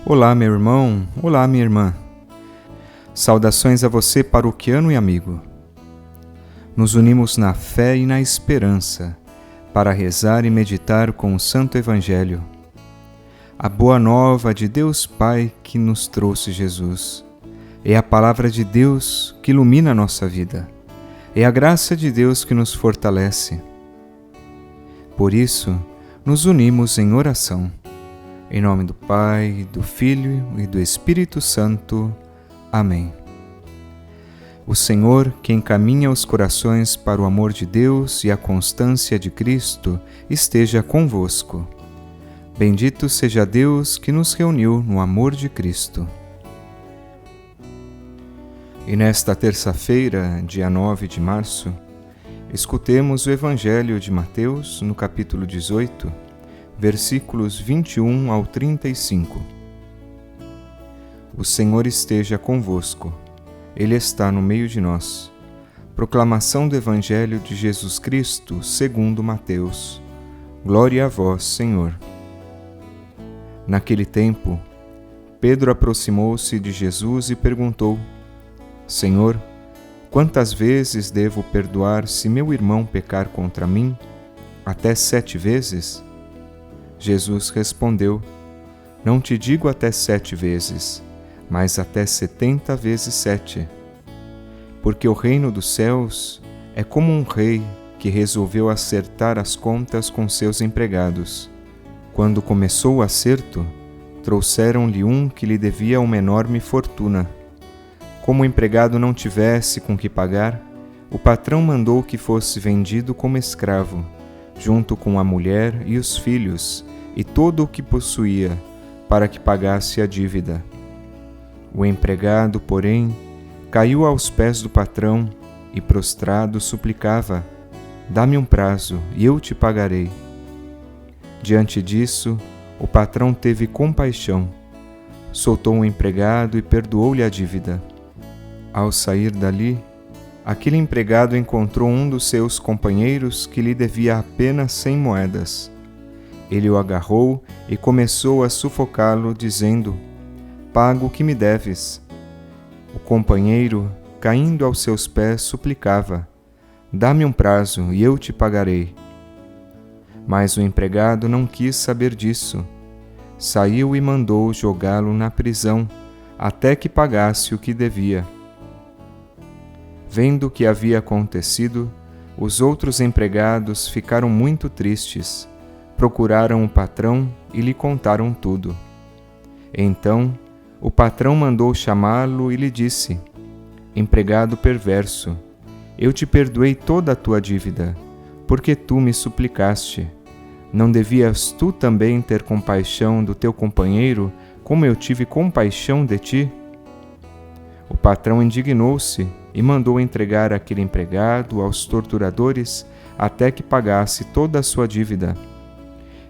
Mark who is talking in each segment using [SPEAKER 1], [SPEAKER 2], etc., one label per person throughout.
[SPEAKER 1] Olá, meu irmão. Olá, minha irmã. Saudações a você, paroquiano e amigo. Nos unimos na fé e na esperança para rezar e meditar com o Santo Evangelho. A boa nova de Deus Pai que nos trouxe Jesus. É a palavra de Deus que ilumina a nossa vida. É a graça de Deus que nos fortalece. Por isso, nos unimos em oração. Em nome do Pai, do Filho e do Espírito Santo. Amém. O Senhor, que encaminha os corações para o amor de Deus e a constância de Cristo, esteja convosco. Bendito seja Deus que nos reuniu no amor de Cristo. E nesta terça-feira, dia 9 de março, escutemos o Evangelho de Mateus, no capítulo 18, versículos 21 ao 35. O Senhor esteja convosco. Ele está no meio de nós. Proclamação do Evangelho de Jesus Cristo, segundo Mateus. Glória a vós, Senhor. Naquele tempo, Pedro aproximou-se de Jesus e perguntou: Senhor, quantas vezes devo perdoar se meu irmão pecar contra mim? Até 7 vezes? Jesus respondeu: Não te digo até 7 vezes, mas até 70 vezes 7. Porque o reino dos céus é como um rei que resolveu acertar as contas com seus empregados. Quando começou o acerto, trouxeram-lhe um que lhe devia uma enorme fortuna. Como o empregado não tivesse com que pagar, o patrão mandou que fosse vendido como escravo, junto com a mulher e os filhos, e todo o que possuía, para que pagasse a dívida. O empregado, porém, caiu aos pés do patrão e, prostrado, suplicava: Dá-me um prazo, e eu te pagarei. Diante disso, o patrão teve compaixão, soltou o empregado e perdoou-lhe a dívida. Ao sair dali, aquele empregado encontrou um dos seus companheiros que lhe devia apenas 100 moedas. Ele o agarrou e começou a sufocá-lo, dizendo: Paga o que me deves. O companheiro, caindo aos seus pés, suplicava: Dá-me um prazo e eu te pagarei. Mas o empregado não quis saber disso. Saiu e mandou jogá-lo na prisão, até que pagasse o que devia. Vendo o que havia acontecido, os outros empregados ficaram muito tristes. Procuraram o patrão e lhe contaram tudo. Então, o patrão mandou chamá-lo e lhe disse: Empregado perverso, eu te perdoei toda a tua dívida, porque tu me suplicaste. Não devias tu também ter compaixão do teu companheiro, como eu tive compaixão de ti? O patrão indignou-se e mandou entregar aquele empregado aos torturadores até que pagasse toda a sua dívida.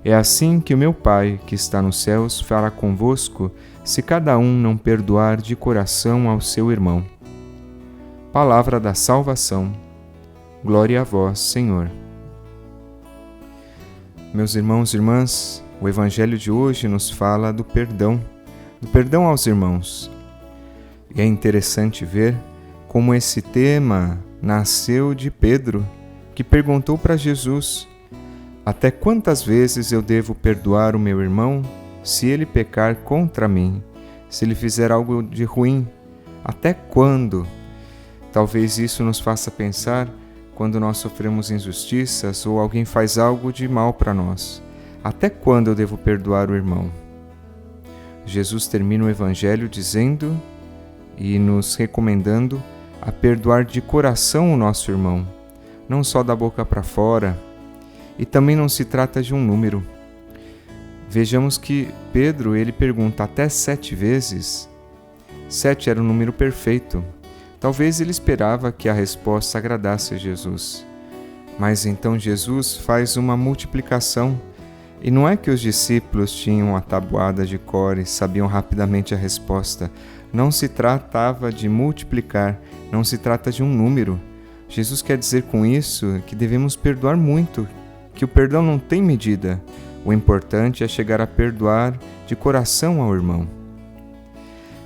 [SPEAKER 1] É assim que o meu Pai, que está nos céus, fará convosco, se cada um não perdoar de coração ao seu irmão. Palavra da salvação. Glória a vós, Senhor. Meus irmãos e irmãs, o Evangelho de hoje nos fala do perdão aos irmãos. E é interessante ver como esse tema nasceu de Pedro, que perguntou para Jesus: Até quantas vezes eu devo perdoar o meu irmão se ele pecar contra mim, se ele fizer algo de ruim? Até quando? Talvez isso nos faça pensar quando nós sofremos injustiças ou alguém faz algo de mal para nós. Até quando eu devo perdoar o irmão? Jesus termina o Evangelho dizendo e nos recomendando a perdoar de coração o nosso irmão, não só da boca para fora. E também não se trata de um número. Vejamos que Pedro, ele pergunta até 7 vezes. 7 era o número perfeito. Talvez ele esperava que a resposta agradasse a Jesus. Mas então Jesus faz uma multiplicação. E não é que os discípulos tinham a tabuada de cor e sabiam rapidamente a resposta. Não se tratava de multiplicar, não se trata de um número. Jesus quer dizer com isso que devemos perdoar muito, que o perdão não tem medida. O importante é chegar a perdoar de coração ao irmão.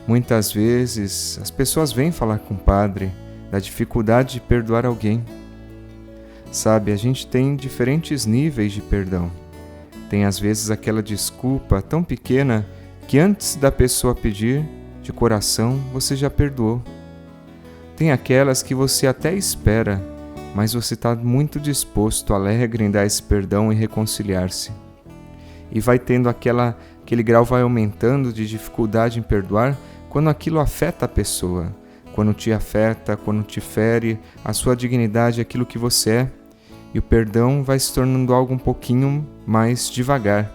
[SPEAKER 1] Muitas vezes as pessoas vêm falar com o padre da dificuldade de perdoar alguém. Sabe, a gente tem diferentes níveis de perdão. Tem às vezes aquela desculpa tão pequena que antes da pessoa pedir, de coração, você já perdoou. Tem aquelas que você até espera, mas você está muito disposto, alegre em dar esse perdão e reconciliar-se. E vai tendo aquele grau vai aumentando de dificuldade em perdoar quando aquilo afeta a pessoa, quando te afeta, quando te fere a sua dignidade, aquilo que você é. E o perdão vai se tornando algo um pouquinho mais devagar.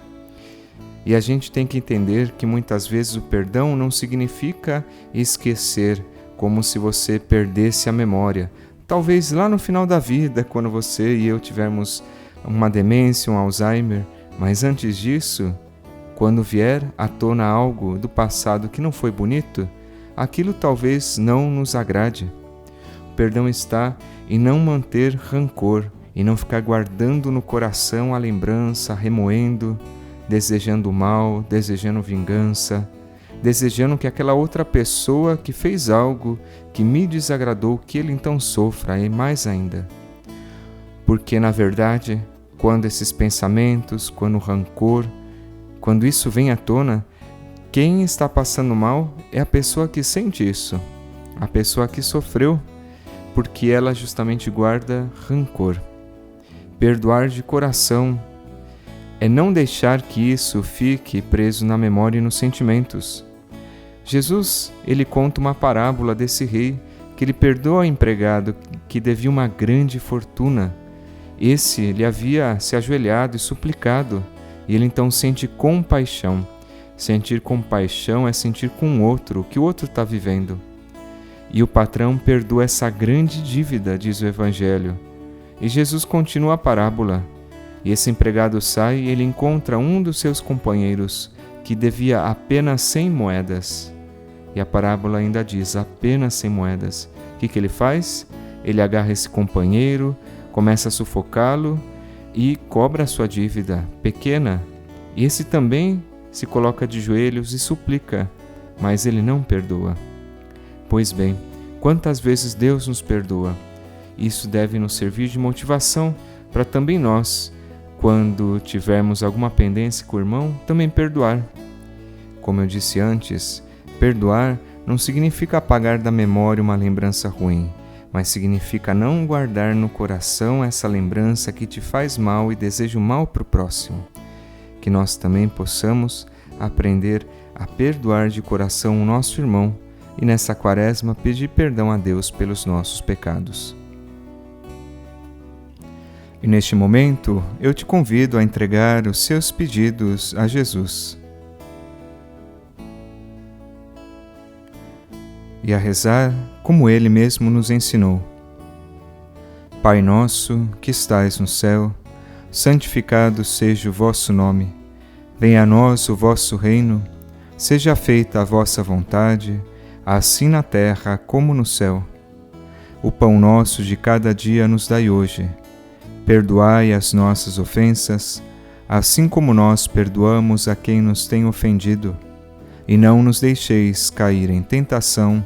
[SPEAKER 1] E a gente tem que entender que muitas vezes o perdão não significa esquecer, como se você perdesse a memória. Talvez lá no final da vida, quando você e eu tivermos uma demência, um Alzheimer, mas antes disso, quando vier à tona algo do passado que não foi bonito, aquilo talvez não nos agrade. O perdão está em não manter rancor, e não ficar guardando no coração a lembrança, remoendo, desejando mal, desejando vingança, desejando que aquela outra pessoa que fez algo que me desagradou, que ele então sofra e mais ainda. Porque, na verdade, quando esses pensamentos, quando o rancor, quando isso vem à tona, quem está passando mal é a pessoa que sente isso, a pessoa que sofreu, porque ela justamente guarda rancor. Perdoar de coração é não deixar que isso fique preso na memória e nos sentimentos. Jesus, ele conta uma parábola desse rei que ele perdoa ao empregado que devia uma grande fortuna. Esse lhe havia se ajoelhado e suplicado, e ele então sente compaixão. Sentir compaixão é sentir com o outro, o que o outro está vivendo. E o patrão perdoa essa grande dívida, diz o Evangelho. E Jesus continua a parábola. E esse empregado sai e ele encontra um dos seus companheiros que devia apenas 100 moedas. E a parábola ainda diz, apenas 100 moedas. O que ele faz? Ele agarra esse companheiro, começa a sufocá-lo e cobra a sua dívida pequena. E esse também se coloca de joelhos e suplica, mas ele não perdoa. Pois bem, quantas vezes Deus nos perdoa? Isso deve nos servir de motivação para também nós, quando tivermos alguma pendência com o irmão, também perdoar. Como eu disse antes, perdoar não significa apagar da memória uma lembrança ruim, mas significa não guardar no coração essa lembrança que te faz mal e deseja o mal para o próximo. Que nós também possamos aprender a perdoar de coração o nosso irmão e nessa quaresma pedir perdão a Deus pelos nossos pecados. E neste momento, eu te convido a entregar os seus pedidos a Jesus e a rezar como Ele mesmo nos ensinou. Pai nosso, que estais no céu, santificado seja o vosso nome. Venha a nós o vosso reino, seja feita a vossa vontade, assim na terra como no céu. O pão nosso de cada dia nos dai hoje. Perdoai as nossas ofensas, assim como nós perdoamos a quem nos tem ofendido. E não nos deixeis cair em tentação,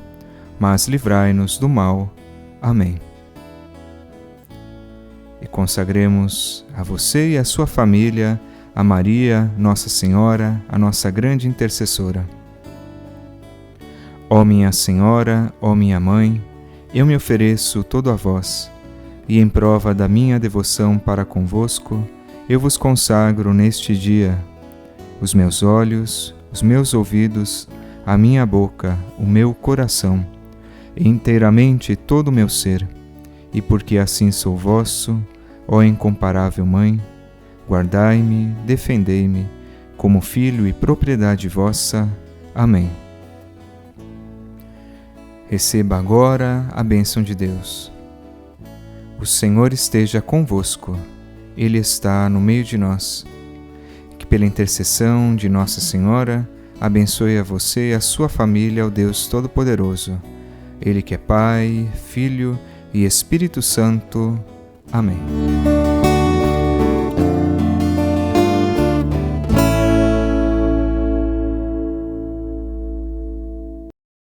[SPEAKER 1] mas livrai-nos do mal. Amém. E consagremos a você e a sua família, a Maria, Nossa Senhora, a nossa grande intercessora. Ó minha Senhora, ó minha Mãe, eu me ofereço todo a vós, e em prova da minha devoção para convosco, eu vos consagro neste dia os meus olhos, os meus ouvidos, a minha boca, o meu coração, e inteiramente todo o meu ser, e porque assim sou vosso, ó incomparável Mãe, guardai-me, defendei-me, como filho e propriedade vossa. Amém. Receba agora a bênção de Deus. O Senhor esteja convosco, Ele está no meio de nós. Que pela intercessão de Nossa Senhora, abençoe a você e a sua família, o Deus Todo-Poderoso. Ele que é Pai, Filho e Espírito Santo. Amém.